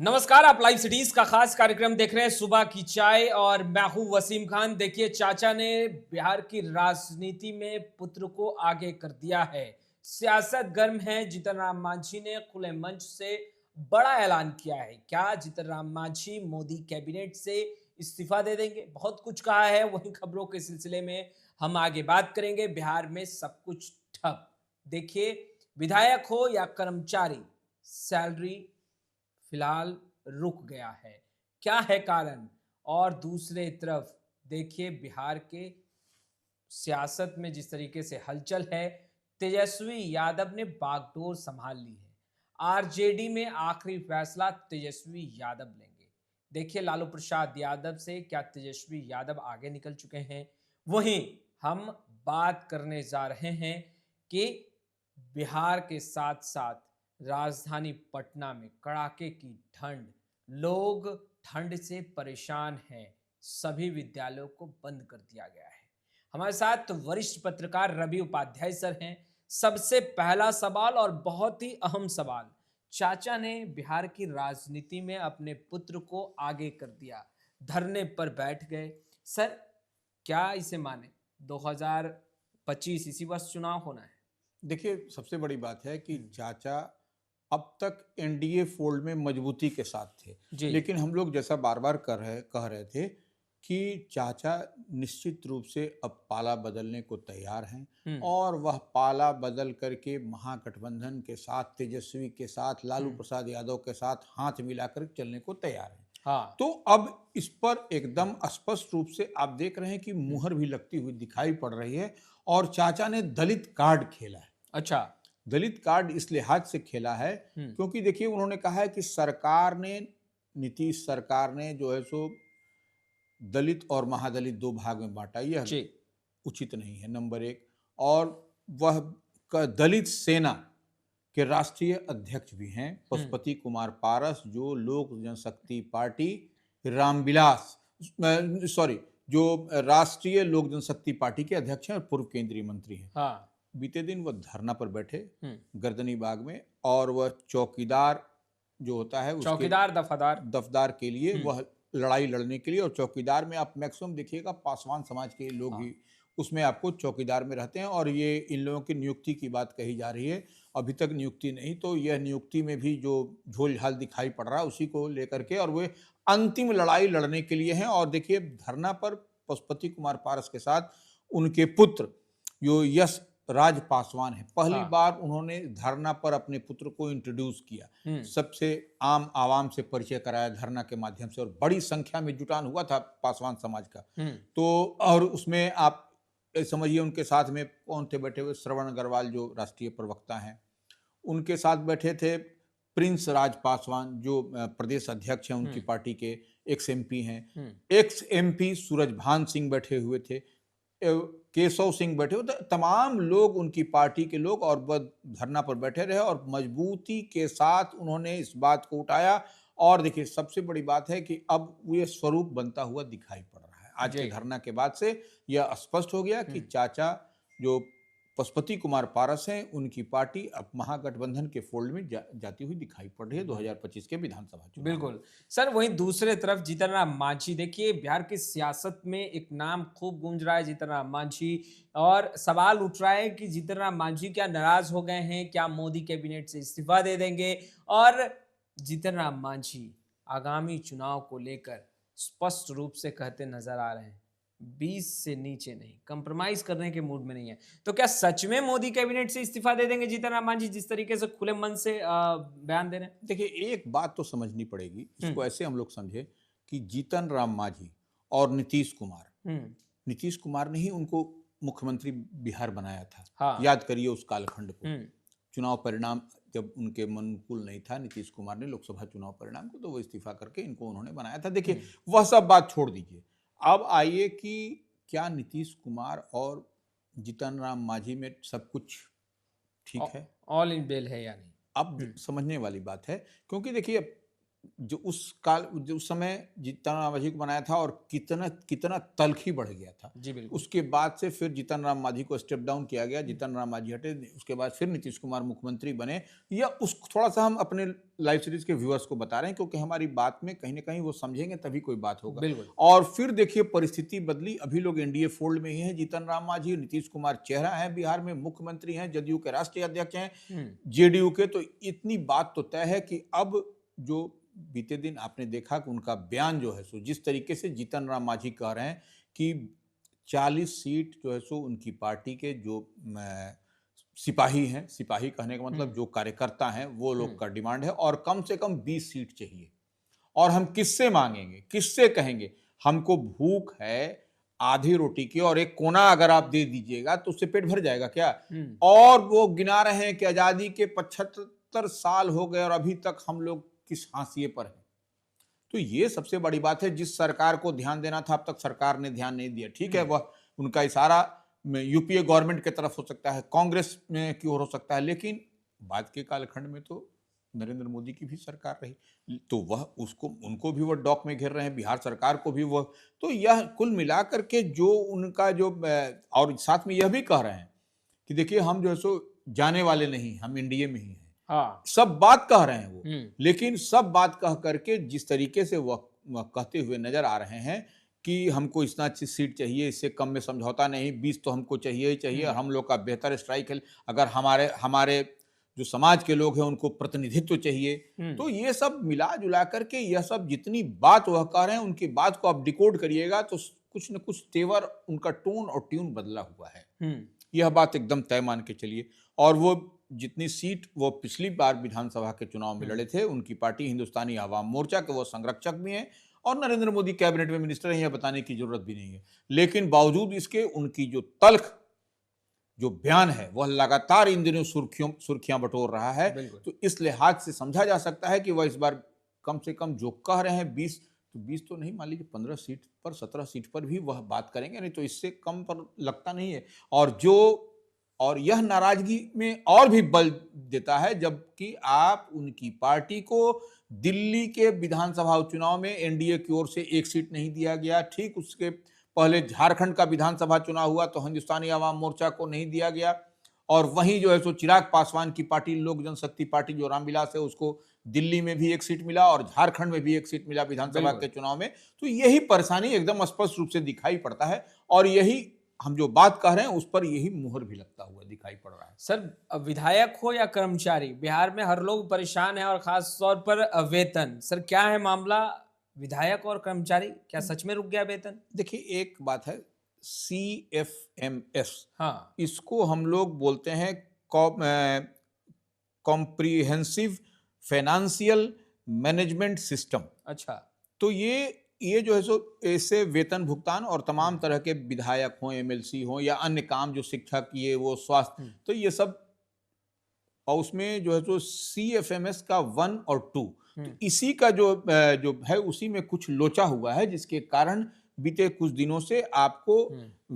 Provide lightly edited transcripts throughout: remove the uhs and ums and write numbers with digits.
नमस्कार, आप live cities का खास कार्यक्रम देख रहे हैं सुबह की चाय और मैं हूं वसीम खान। देखिए, चाचा ने बिहार की राजनीति में पुत्र को आगे कर दिया है। सियासत गर्म है। जीतन राम मांझी ने खुले मंच से बड़ा ऐलान किया है। क्या जीतन राम मांझी मोदी कैबिनेट से इस्तीफा दे देंगे? बहुत कुछ कहा है। वही खबरों के सिलसिले में हम आगे बात करेंगे। बिहार में सब कुछ ठप। देखिए, विधायक हो या कर्मचारी, सैलरी फिलहाल रुक गया है। क्या है कारण? और दूसरे तरफ देखिए, बिहार के सियासत में जिस तरीके से हलचल है, तेजस्वी यादव ने बागडोर संभाल ली है। आरजेडी में आखिरी फैसला तेजस्वी यादव लेंगे। देखिए, लालू प्रसाद यादव से क्या तेजस्वी यादव आगे निकल चुके हैं? वहीं हम बात करने जा रहे हैं कि बिहार के साथ साथ राजधानी पटना में कड़ाके की ठंड, लोग ठंड से परेशान हैं। सभी विद्यालयों को बंद कर दिया गया है। हमारे साथ वरिष्ठ पत्रकार रवि उपाध्याय सर हैं। सबसे पहला सवाल और बहुत ही अहम सवाल, चाचा ने बिहार की राजनीति में अपने पुत्र को आगे कर दिया, धरने पर बैठ गए। सर, क्या इसे माने? 2025 इसी वर्ष चुनाव होना है। देखिए, सबसे बड़ी बात है कि चाचा अब तक एनडीए फोल्ड में मजबूती के साथ थे। जी। लेकिन हम लोग जैसा बार बार कह रहे थे कि चाचा निश्चित रूप से अब पाला बदलने को तैयार हैं हम्म। और वह पाला बदल करके महागठबंधन के साथ, तेजस्वी के साथ, लालू हम्म। प्रसाद यादव के साथ हाथ मिलाकर चलने को तैयार हैं। हाँ। तो अब इस पर एकदम स्पष्ट रूप से आप देख रहे हैं कि मुहर भी लगती हुई दिखाई पड़ रही है। और चाचा ने दलित कार्ड खेला है। अच्छा। दलित कार्ड इस लिहाज से खेला है हम्म। क्योंकि देखिए, उन्होंने कहा है कि सरकार ने, नीतीश सरकार ने जो है सो दलित और महादलित दो भाग में बांटा, यह जी। उचित नहीं है, नंबर एक। और वह दलित सेना के राष्ट्रीय अध्यक्ष भी हैं पशुपति कुमार पारस, जो लोक जनशक्ति पार्टी रामविलास, सॉरी, जो राष्ट्रीय लोक जनशक्ति पार्टी के अध्यक्ष हैं और पूर्व केंद्रीय मंत्री हैं। हाँ। बीते दिन वह धरना पर बैठे हम्म। गर्दनी बाग में, और वह चौकीदार जो होता है उसके चौकीदार दफादार। दफदार के लिए, हम्म। वह लड़ाई लड़ने के लिए। और चौकीदार में आप मैक्सिमम देखिएगा पासवान समाज के लोग हाँ। ही उसमें आपको चौकीदार में रहते हैं। और ये इन लोगों की नियुक्ति की बात कही जा रही है। अभी तक नियुक्ति नहीं, तो यह नियुक्ति में भी जो झोल झाल दिखाई पड़ रहा है उसी को लेकर के, और वे अंतिम लड़ाई लड़ने के लिए हैं। और देखिए, धरना पर पशुपति कुमार पारस के साथ उनके पुत्र जो यश राज पासवान है, पहली हाँ। बार उन्होंने धरना पर अपने पुत्र को इंट्रोड्यूस किया, हम्म। सबसे आम आवाम से परिचय कराया धरना के माध्यम से, और बड़ी संख्या में जुटान हुआ था पासवान समाज का। हम्म। तो और उसमें आप समझिए उनके साथ में कौन थे बैठे हुए, श्रवण अग्रवाल जो राष्ट्रीय प्रवक्ता हैं, उनके साथ बैठे थे प्रिंस राज पासवान जो प्रदेश अध्यक्ष हैं उनकी पार्टी के, एक्स एमपी हैं, एक्स एमपी सूरजभान सिंह बैठे हुए थे, केशव सिंह बैठे हुए थे, तमाम लोग उनकी पार्टी के लोग, और वह धरना पर बैठे रहे और मजबूती के साथ उन्होंने इस बात को उठाया। और देखिए, सबसे बड़ी बात है कि अब ये स्वरूप बनता हुआ दिखाई पड़ रहा है। आज के जी। धरना के बाद से यह स्पष्ट हो गया कि चाचा जो पशुपति कुमार पारस हैं, उनकी पार्टी अब महागठबंधन के फोल्ड में जाती हुई दिखाई पड़ रही है 2025 के विधानसभा चुनाव। बिल्कुल सर। वहीं दूसरे तरफ जीतन राम मांझी, देखिए, बिहार की सियासत में एक नाम खूब गूंज रहा है, जीतन राम मांझी। और सवाल उठ रहा है कि जीतन राम मांझी क्या नाराज हो गए हैं? क्या मोदी कैबिनेट से इस्तीफा दे देंगे? और जीतन राम मांझी आगामी चुनाव को लेकर स्पष्ट रूप से कहते नजर आ रहे हैं, 20 से नीचे नहीं, कंप्रोमाइज करने के मूड में नहीं है। तो क्या सच में मोदी कैबिनेट से इस्तीफा दे देंगे जीतन राम मांझी, जिस तरीके से खुले मन से बयान दे रहे हैं? देखिए, एक बात तो समझनी पड़ेगी, इसको ऐसे हम लोग समझे कि जीतन राम मांझी और नीतीश कुमार ने ही उनको मुख्यमंत्री बिहार बनाया था। हाँ। याद करिए उस कालखंड को। चुनाव परिणाम जब उनके अनुकूल नहीं था नीतीश कुमार ने लोकसभा चुनाव परिणाम को, तो वो इस्तीफा करके इनको उन्होंने बनाया था। देखिए, वह सब बात छोड़ दीजिए, अब आइए कि क्या नीतीश कुमार और जीतन राम मांझी में सब कुछ ठीक है, ऑल इन बेल है या नहीं? अब समझने वाली बात है। क्योंकि देखिए, जो उस समय जीतन राम मांझी को बनाया था और कितना कितना तल्खी बढ़ गया था। जी बिल्कुल। उसके बाद से फिर जीतन राम मांझी को स्टेप डाउन किया गया, जीतन राम मांझी हटे, उसके बाद फिर नीतीश कुमार मुख्यमंत्री बने। या उस थोड़ा सा हम अपने लाइव सीरीज के व्यूअर्स को बता रहे हैं क्योंकि हमारी बात में कहीं ना कहीं वो समझेंगे तभी कोई बात होगा। बिल्कुल। और फिर देखिए परिस्थिति बदली, अभी लोग एनडीए फोल्ड में ही हैं। जीतन राम मांझी, नीतीश कुमार चेहरा है बिहार में, मुख्यमंत्री हैं, जदयू के राष्ट्रीय अध्यक्ष हैं, जेडीयू के। तो इतनी बात तो तय है कि अब जो बीते दिन आपने देखा कि उनका बयान जो है सो जिस तरीके से जीतन राम मांझी कह रहे हैं कि 40 सीट जो है सो उनकी पार्टी के जो सिपाही हैं, सिपाही कहने का मतलब जो कार्यकर्ता हैं वो लोग का डिमांड है, और कम से कम 20 सीट चाहिए। और हम किससे मांगेंगे, किससे कहेंगे? हमको भूख है आधी रोटी की, और एक कोना अगर आप दे दीजिएगा तो उससे पेट भर जाएगा क्या? और वो गिना रहे हैं कि आजादी के 75 साल हो गए और अभी तक हम लोग किस हाशिए पर हैं। तो ये सबसे बड़ी बात है। जिस सरकार को ध्यान देना था अब तक सरकार ने ध्यान नहीं दिया। ठीक है, वह उनका इशारा यूपीए गवर्नमेंट की तरफ हो सकता है, कांग्रेस में की ओर हो सकता है, लेकिन बाद के कालखंड में तो नरेंद्र मोदी की भी सरकार रही, तो वह उसको उनको भी वह डॉक में घेर रहे हैं, बिहार सरकार को भी वह। तो यह कुल मिलाकर के जो उनका जो, और साथ में यह भी कह रहे हैं कि देखिए हम जो है सो जाने वाले नहीं, हम एनडीए में ही हैं। हाँ। सब बात कह रहे हैं वो, लेकिन सब बात कह करके जिस तरीके से वह कहते हुए नजर आ रहे हैं कि हमको इतना अच्छी सीट चाहिए, इससे कम में समझौता नहीं, 20 तो हमको चाहिए ही चाहिए, हम लोग का बेहतर स्ट्राइक है, अगर हमारे जो समाज के लोग हैं उनको प्रतिनिधित्व चाहिए। तो ये सब मिला जुला करके यह सब जितनी बात वह कह रहे हैं, उनकी बात को आप डिकोड करिएगा तो कुछ न कुछ तेवर, उनका टोन और ट्यून बदला हुआ है। यह बात एकदम तय मान के चलिए। और वो जितनी सीट वो पिछली बार विधानसभा के चुनाव में लड़े थे, उनकी पार्टी हिंदुस्तानी आवाम मोर्चा के वो संरक्षक भी हैं और नरेंद्र मोदी कैबिनेट में मिनिस्टर हैं, यह बताने की जरूरत भी नहीं है। लेकिन बावजूद इसके उनकी जो तल्ख जो बयान है वह लगातार इन दिनों सुर्खियां बटोर रहा है। तो इस लिहाज से समझा जा सकता है कि वह इस बार कम से कम जो कह रहे हैं 20 तो नहीं, मान लीजिए 15 सीट पर, 17 सीट पर भी वह बात करेंगे, नहीं तो इससे कम पर लगता नहीं है। और यह नाराजगी में और भी बल देता है जबकि आप उनकी पार्टी को दिल्ली के विधानसभा चुनाव में एनडीए की ओर से एक सीट नहीं दिया गया। ठीक उसके पहले झारखंड का विधानसभा चुनाव हुआ तो हिंदुस्तानी आवाम मोर्चा को नहीं दिया गया, और वहीं जो है सो चिराग पासवान की पार्टी लोक जनशक्ति पार्टी जो रामविलास है उसको दिल्ली में भी एक सीट मिला और झारखंड में भी एक सीट मिला विधानसभा के चुनाव में। तो यही परेशानी एकदम स्पष्ट रूप से दिखाई पड़ता है, और यही हम जो बात कह रहे हैं उस पर यही मुहर भी लगता हुआ दिखाई पड़ रहा है। सर, विधायक हो या कर्मचारी, बिहार में हर लोग परेशान है और खास तौर पर वेतन। सर, क्या है मामला? विधायक और कर्मचारी, क्या सच में रुक गया वेतन? देखिए, एक बात है CFMS, हाँ, इसको हम लोग बोलते हैं कॉम्प्रिहेंसिव फाइनेंशियल मैनेजमेंट सिस्टम। अच्छा। तो ये जो है सो ऐसे वेतन भुगतान और तमाम तरह के विधायक हों, MLC हों या अन्य काम जो शिक्षक, ये वो स्वास्थ्य, तो ये सब, और उसमें जो है सो CFMS का 1 और 2, तो इसी का जो है उसी में कुछ लोचा हुआ है, जिसके कारण बीते कुछ दिनों से आपको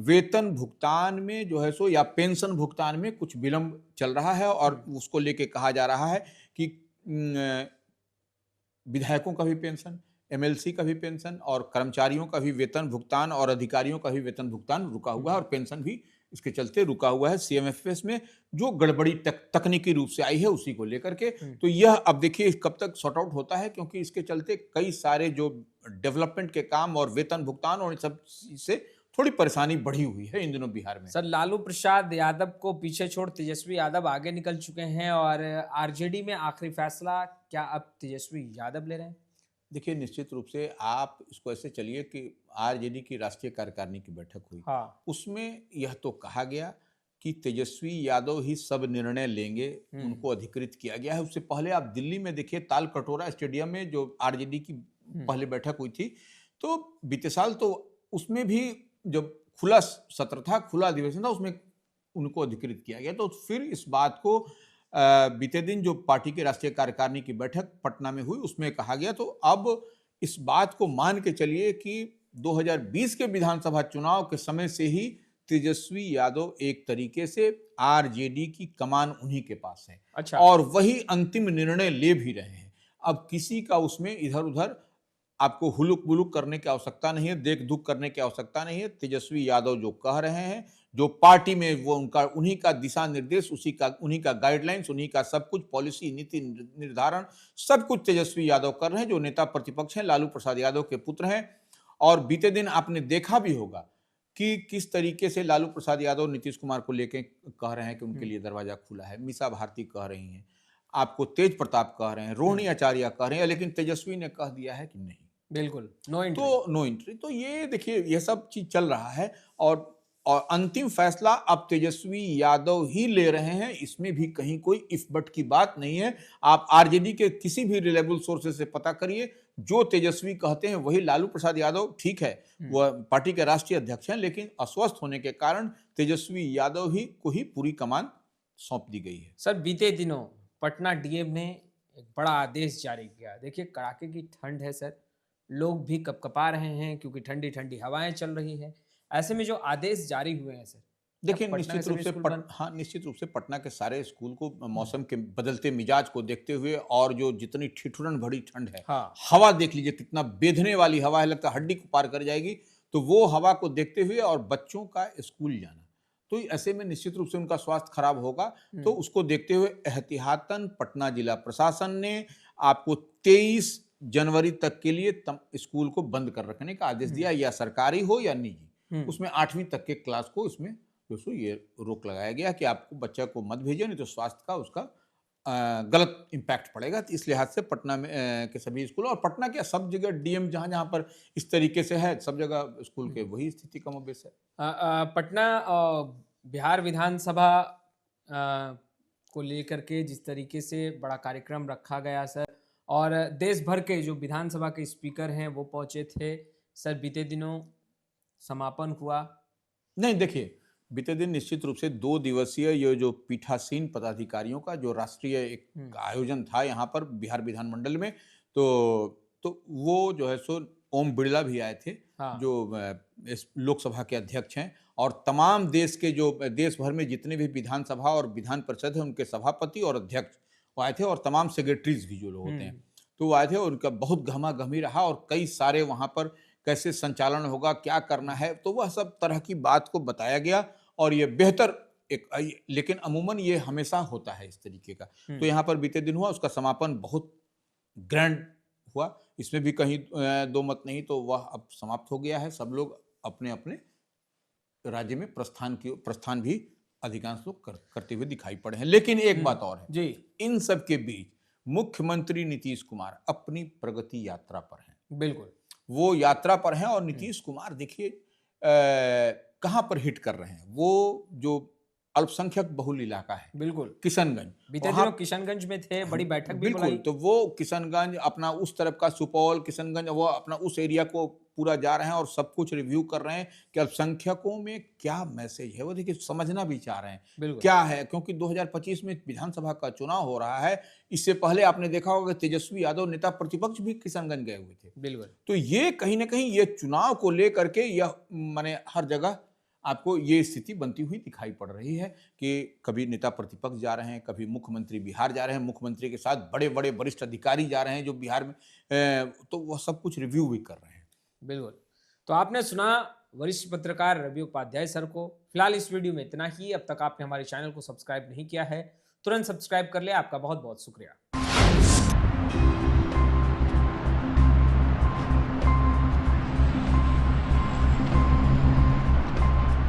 वेतन भुगतान में जो है सो या पेंशन भुगतान में कुछ विलंब चल रहा है। और उसको लेके कहा जा रहा है कि विधायकों का भी पेंशन, MLC का भी पेंशन और कर्मचारियों का भी वेतन भुगतान और अधिकारियों का भी वेतन भुगतान रुका हुआ है, और पेंशन भी इसके चलते रुका हुआ है CMFS में जो गड़बड़ी तकनीकी रूप से आई है उसी को लेकर के। तो यह अब देखिए कब तक सॉर्ट आउट होता है, क्योंकि इसके चलते कई सारे जो डेवलपमेंट के काम और वेतन भुगतान और सब से थोड़ी परेशानी बढ़ी हुई है इन दिनों बिहार में। सर, लालू प्रसाद यादव को पीछे छोड़ तेजस्वी यादव आगे निकल चुके हैं, और आरजेडी में आखिरी फैसला क्या अब तेजस्वी यादव ले रहे हैं? देखिए, निश्चित रूप से आप इसको ऐसे चलिए कि आरजेडी की राष्ट्रीय कार्यकारिणी की बैठक हुई, हाँ, उसमें यह तो कहा गया कि तेजस्वी यादव ही सब निर्णय लेंगे, उनको अधिकृत किया गया है। उससे पहले आप दिल्ली में देखिए ताल कटोरा स्टेडियम में जो आरजेडी की पहले बैठक हुई थी, तो बीते साल तो उसमें भी जब खुला सत्र था, खुला अधिवेशन था, उसमें उनको अधिकृत किया गया। तो फिर इस बात को बीते दिन जो पार्टी के राष्ट्रीय कार्यकारिणी की बैठक पटना में हुई उसमें कहा गया। तो अब इस बात को मान के चलिए कि 2020 के विधानसभा चुनाव के समय से ही तेजस्वी यादव एक तरीके से आरजेडी की कमान उन्हीं के पास है। अच्छा। और वही अंतिम निर्णय ले भी रहे हैं। अब किसी का उसमें इधर उधर आपको हुलुक बुलुक करने की आवश्यकता नहीं है, देख दुख करने की आवश्यकता नहीं है। तेजस्वी यादव जो कह रहे हैं, जो पार्टी में वो उनका उन्हीं का दिशा निर्देश, उन्हीं का गाइडलाइंस, उन्हीं का सब कुछ, पॉलिसी नीति निर्धारण सब कुछ तेजस्वी यादव कर रहे हैं, जो नेता प्रतिपक्ष हैं, लालू प्रसाद यादव के पुत्र हैं। और बीते दिन आपने देखा भी होगा कि किस तरीके से लालू प्रसाद यादव नीतीश कुमार को लेके कह रहे हैं कि उनके लिए दरवाजा खुला है। मीसा भारती कह रही हैं, आपको तेज प्रताप कह रहे हैं, रोहिणी आचार्य कह रहे हैं, लेकिन तेजस्वी ने कह दिया है कि नहीं, बिल्कुल नो एंट्री। तो नो एंट्री। तो ये देखिए, ये सब चीज चल रहा है और अंतिम फैसला अब तेजस्वी यादव ही ले रहे हैं। इसमें भी कहीं कोई इफ बट की बात नहीं है। आप आरजेडी के किसी भी रिलायबल सोर्सेज से पता करिए, जो तेजस्वी कहते हैं वही लालू प्रसाद यादव, ठीक है वह पार्टी के राष्ट्रीय अध्यक्ष हैं, लेकिन अस्वस्थ होने के कारण तेजस्वी यादव ही को ही पूरी कमान सौंप दी गई है। सर, बीते दिनों पटना डीएम ने एक बड़ा आदेश जारी किया। देखिए, कड़ाके की ठंड है सर, लोग भी कपकपा रहे हैं क्योंकि ठंडी ठंडी हवाएं चल रही है। ऐसे में जो आदेश जारी हुए हैं सर, देखिए, पटना के सभी स्कूल बंद? निश्चित रूप से पटना के सारे स्कूल को मौसम के बदलते मिजाज को देखते हुए, और जो जितनी ठिठुरन भरी ठंड है, हाँ। हवा देख लीजिए कितना बेधने वाली हवा है, लगता है हड्डी को पार कर जाएगी। तो वो हवा को देखते हुए और बच्चों का स्कूल जाना, तो ऐसे में निश्चित रूप से उनका स्वास्थ्य खराब होगा। तो उसको देखते हुए एहतियातन पटना जिला प्रशासन ने आपको 23 जनवरी तक के लिए स्कूल को बंद कर रखने का आदेश दिया, या सरकारी हो या निजी। उसमें 8वीं तक के क्लास को इसमें दोस्तों ये रोक लगाया गया कि आपको बच्चा को मत भेजिए, नहीं तो स्वास्थ्य का उसका गलत इम्पैक्ट पड़ेगा। तो इस लिहाज से पटना में के सभी स्कूल और पटना के सब जगह डीएम जहाँ जहाँ पर इस तरीके से है, सब जगह स्कूल के वही स्थिति कमोबेश है। पटना बिहार विधानसभा को लेकर के जिस तरीके से बड़ा कार्यक्रम रखा गया सर, और देश भर के जो विधानसभा के स्पीकर हैं वो पहुंचे थे सर, बीते दिनों समापन हुआ। नहीं, देखिए, बीते दिन निश्चित रूप से 2 दिवसीय ये जो पीठासीन पदाधिकारियों का जो राष्ट्रीय एक आयोजन था यहाँ पर बिहार विधानमंडल में, तो वो जो है सो ओम बिड़ला भी आए थे। हाँ। जो इस लोकसभा के अध्यक्ष हैं, और तमाम देश भर में जितने भी विधानसभा और विधान परिषद है उनके सभापति और अध्यक्ष वो आए थे, और तमाम सेक्रेटरीज भी जो लोग होते हैं तो वो आए थे, और उनका बहुत गहमा-गहमी रहा, और कई सारे वहाँ पर कैसे संचालन होगा, क्या करना है, तो वह सब तरह की बात को बताया गया। और ये बेहतर लेकिन अमूमन ये हमेशा होता है इस तरीके का। तो यहाँ पर बीते दिन हुआ, उसका समापन बहुत ग्रैंड हुआ, इसमें भी कहीं दो मत नहीं। तो वह अब समाप्त हो गया है। सब लोग अपने अपने राज्य में प्रस्थान भी अधिकांश लोग करते हुए दिखाई पड़े हैं। लेकिन एक बात और है जी, इन सब के बीच मुख्यमंत्री नीतीश कुमार अपनी प्रगति यात्रा पर हैं। बिल्कुल, वो यात्रा पर हैं, और नीतीश कुमार देखिए कहां पर हिट कर रहे हैं। वो जो अल्पसंख्यक बहुल इलाका है, बिल्कुल किशनगंज, बीते दिनों किशनगंज में थे, बड़ी बैठक भी बिल्कुल, तो वो किशनगंज अपना उस तरफ का सुपौल किशनगंज, वो अपना उस एरिया को पूरा जा रहे हैं और सब कुछ रिव्यू कर रहे हैं कि अल्पसंख्यकों में क्या मैसेज है, वो देखिए समझना भी चाह रहे हैं क्या है। क्योंकि 2025 में विधानसभा का चुनाव हो रहा है। इससे पहले आपने देखा होगा तेजस्वी यादव नेता प्रतिपक्ष भी किशनगंज गए हुए थे। बिल्कुल, तो ये कहीं ना कहीं ये चुनाव को लेकर के यह माने हर जगह आपको ये स्थिति बनती हुई दिखाई पड़ रही है कि कभी नेता प्रतिपक्ष जा रहे हैं, कभी मुख्यमंत्री बिहार जा रहे हैं, मुख्यमंत्री के साथ बड़े बड़े वरिष्ठ अधिकारी जा रहे हैं जो बिहार में, तो वह सब कुछ रिव्यू भी कर रहे हैं। बिल्कुल। तो आपने सुना वरिष्ठ पत्रकार रवि उपाध्याय सर को। फिलहाल इस वीडियो में इतना ही। अब तक आपने हमारे चैनल को सब्सक्राइब नहीं किया है, तुरंत सब्सक्राइब कर ले। आपका बहुत बहुत शुक्रिया।